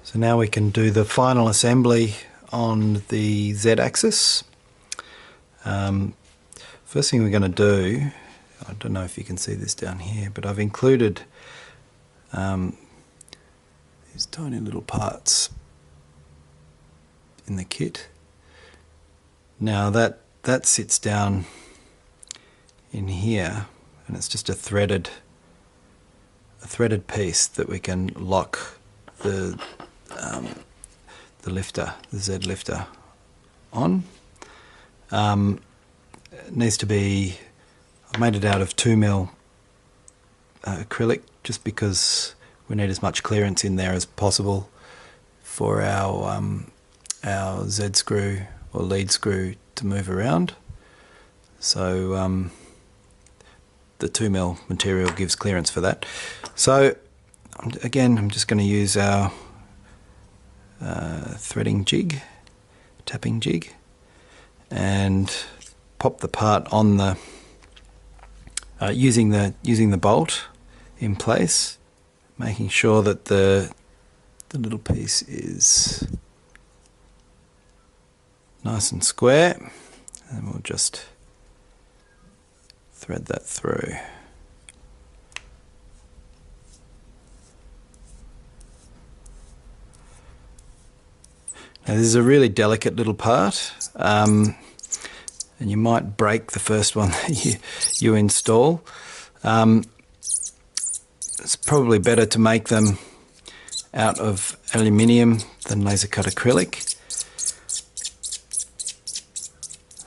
So now we can do the final assembly on the Z-axis. First thing we're going to do, I don't know if you can see this down here, but I've included these tiny little parts in the kit. Now that sits down in here, and it's just a threaded piece that we can lock the lifter, the Z lifter, on. It needs to be, I've made it out of 2mm acrylic just because we need as much clearance in there as possible for our Z screw or lead screw to move around. So the 2mm material gives clearance for that. So again, I'm just going to use our threading jig, tapping jig, and pop the part on the using the bolt in place, making sure that the little piece is nice and square, and we'll just thread that through. Now this is a really delicate little part, and you might break the first one that you install. It's probably better to make them out of aluminium than laser cut acrylic.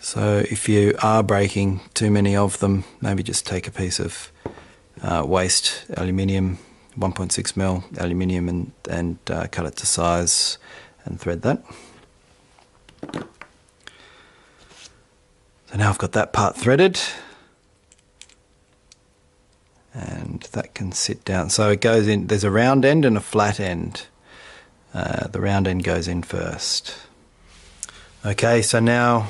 So if you are breaking too many of them, maybe just take a piece of waste aluminium, 1.6mm aluminium, and cut it to size and thread that. So now I've got that part threaded, and that can sit down. So it goes in, there's a round end and a flat end. The round end goes in first. Okay, so now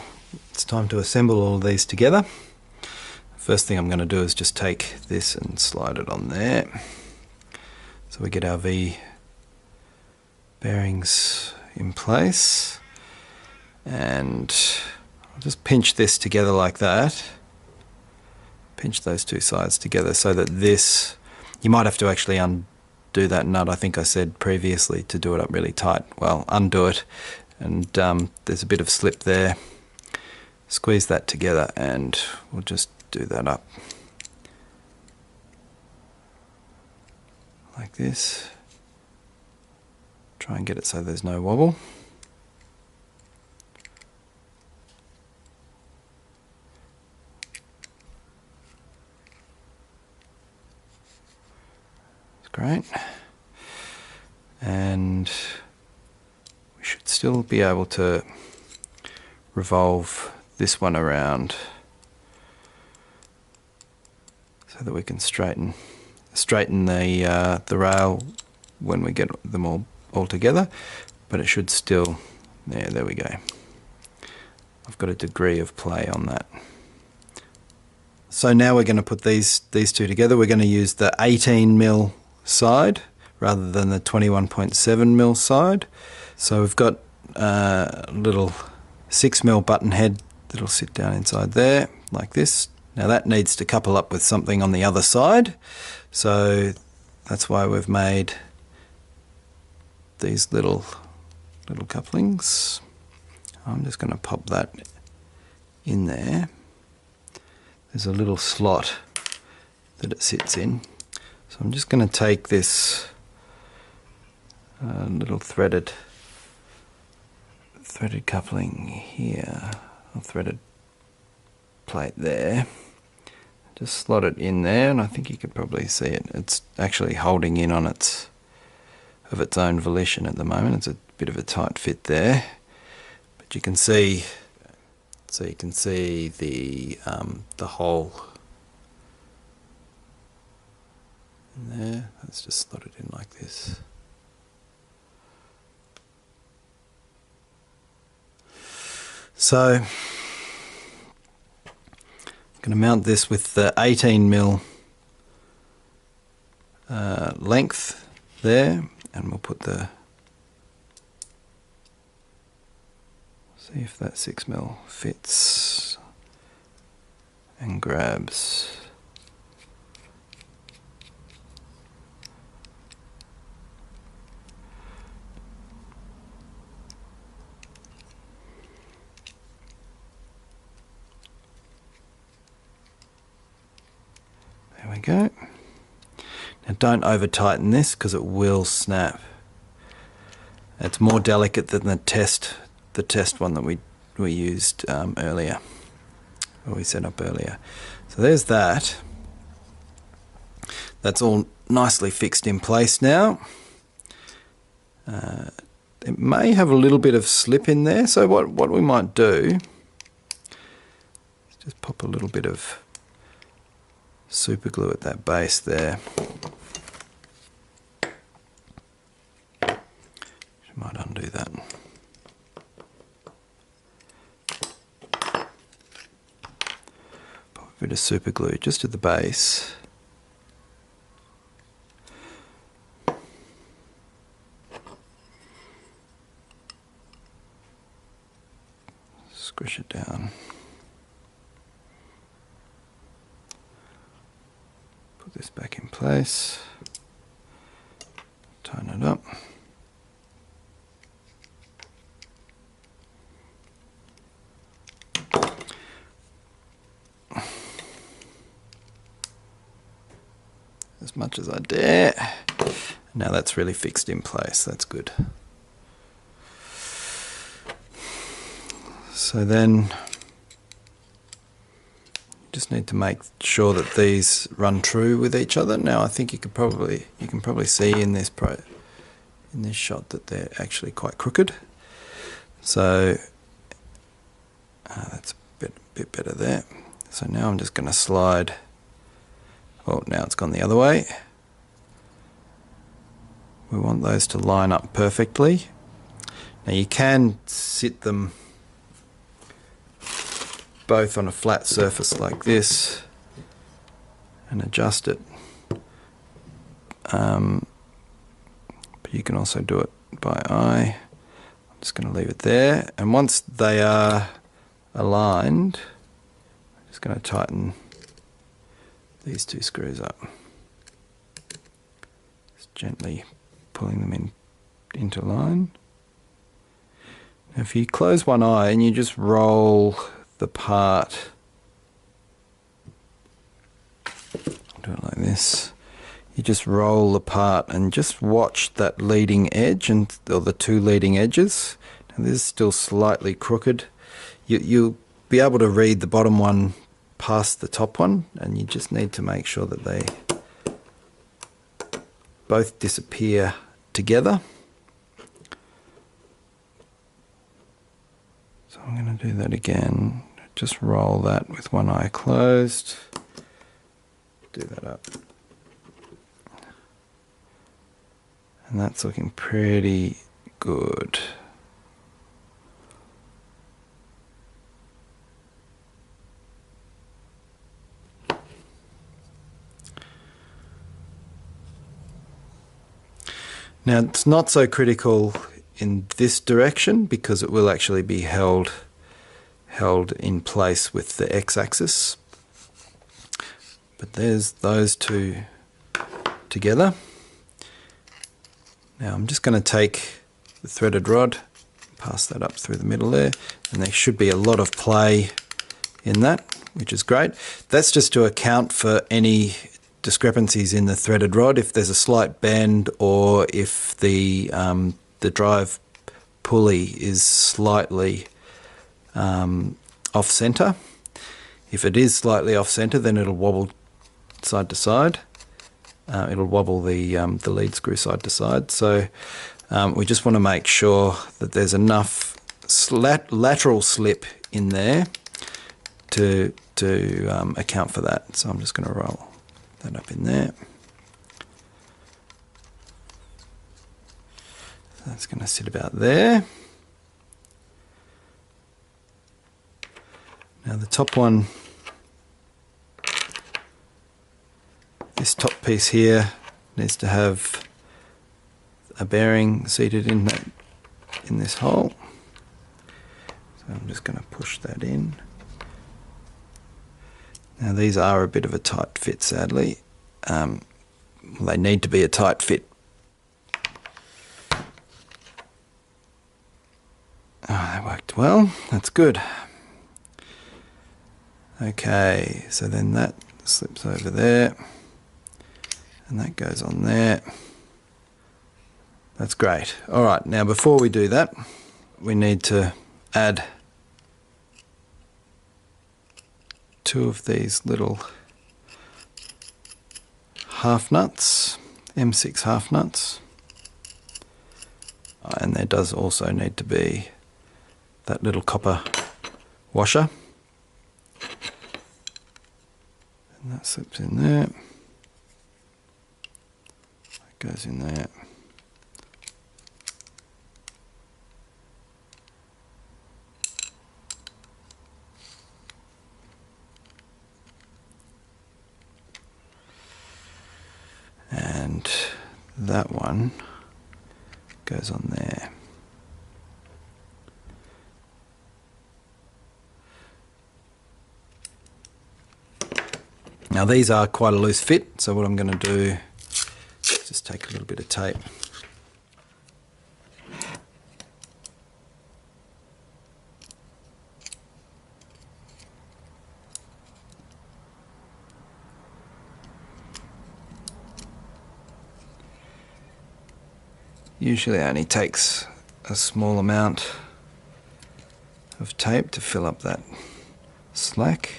it's time to assemble all of these together. First thing I'm going to do is just take this and slide it on there. So we get our V bearings in place, and I'll just pinch this together like that. Pinch those two sides together so that this, you might have to actually undo that nut. I think I said previously to do it up really tight. Well, undo it, and there's a bit of slip there. Squeeze that together and we'll just do that up like this. Try and get it so there's no wobble. That's great. And we should still be able to revolve this one around so that we can straighten the rail when we get them all together, but it should still, yeah, there we go. I've got a degree of play on that. So now we're going to put these two together. We're going to use the 18mm side rather than the 21.7mm side. So we've got a little 6mm button head that'll sit down inside there like this. Now that needs to couple up with something on the other side, so that's why we've made these little couplings. I'm just going to pop that in there. There's a little slot that it sits in, so I'm just going to take this little threaded coupling here, a threaded plate there, just slot it in there, and I think you could probably see it. It's actually holding in on its own volition at the moment. It's a bit of a tight fit there, but you can see, so you can see the hole in there. Let's just slot it in like this. So I'm going to mount this with the 18mm length there, and we'll put the See if that 6mm fits and grabs. There we go. Now don't over tighten this because it will snap. It's more delicate than the test one that we used earlier, or we set up earlier. So there's that. That's all nicely fixed in place now. It may have a little bit of slip in there, so what we might do is just pop a little bit of super glue at that base there. Might undo that. Pop a bit of super glue just at the base. Squish it down. Put this back in place. Tighten it up. As much as I dare. Now that's really fixed in place. That's good. So then you just need to make sure that these run true with each other. Now I think you can probably see in this shot that they're actually quite crooked. So that's a bit better there. So now I'm just going to slide. Well, now it's gone the other way. We want those to line up perfectly. Now you can sit them both on a flat surface like this and adjust it. But you can also do it by eye. I'm just going to leave it there. And once they are aligned, I'm just going to tighten these two screws up. Just gently pulling them into line. Now if you close one eye and you just roll the part, I'll do it like this. You just roll the part and just watch that leading edge or the two leading edges. Now this is still slightly crooked. You'll be able to read the bottom one past the top one, and you just need to make sure that they both disappear together. So I'm going to do that again. Just roll that with one eye closed. Do that up. And that's looking pretty good. Now it's not so critical in this direction because it will actually be held in place with the x-axis. But there's those two together. Now I'm just going to take the threaded rod, pass that up through the middle there, and there should be a lot of play in that, which is great. That's just to account for any discrepancies in the threaded rod, if there's a slight bend or if the drive pulley is slightly off center. If it is slightly off center, then it'll wobble side to side. It'll wobble the lead screw side to side. So we just want to make sure that there's enough lateral slip in there to account for that. So I'm just going to roll that up in there. That's going to sit about there. Now the top one, this top piece here needs to have a bearing seated in this hole. So So I'm just going to push that in. Now these are a bit of a tight fit, sadly. They need to be a tight fit. Oh, that worked well. That's good. Okay, so then that slips over there, and that goes on there. That's great. All right, now before we do that, we need to add 2 of these little half nuts, M6 half nuts. And there does also need to be that little copper washer. And that slips in there. That goes in there. And that one goes on there. Now these are quite a loose fit, so what I'm going to do is just take a little bit of tape. Usually it only takes a small amount of tape to fill up that slack.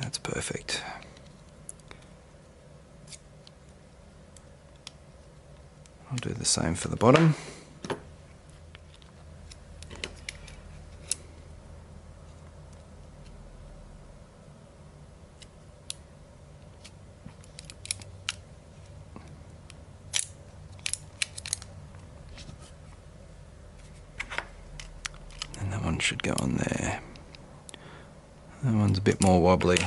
That's perfect. I'll do the same for the bottom. And that one should go on there. That one's a bit more wobbly.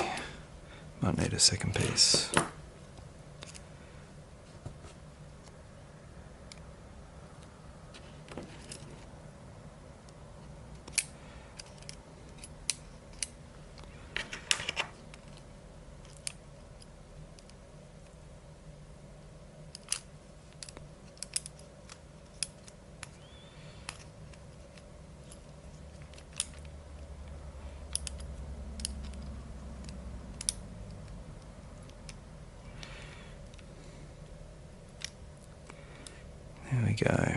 Might need a second piece. There we go.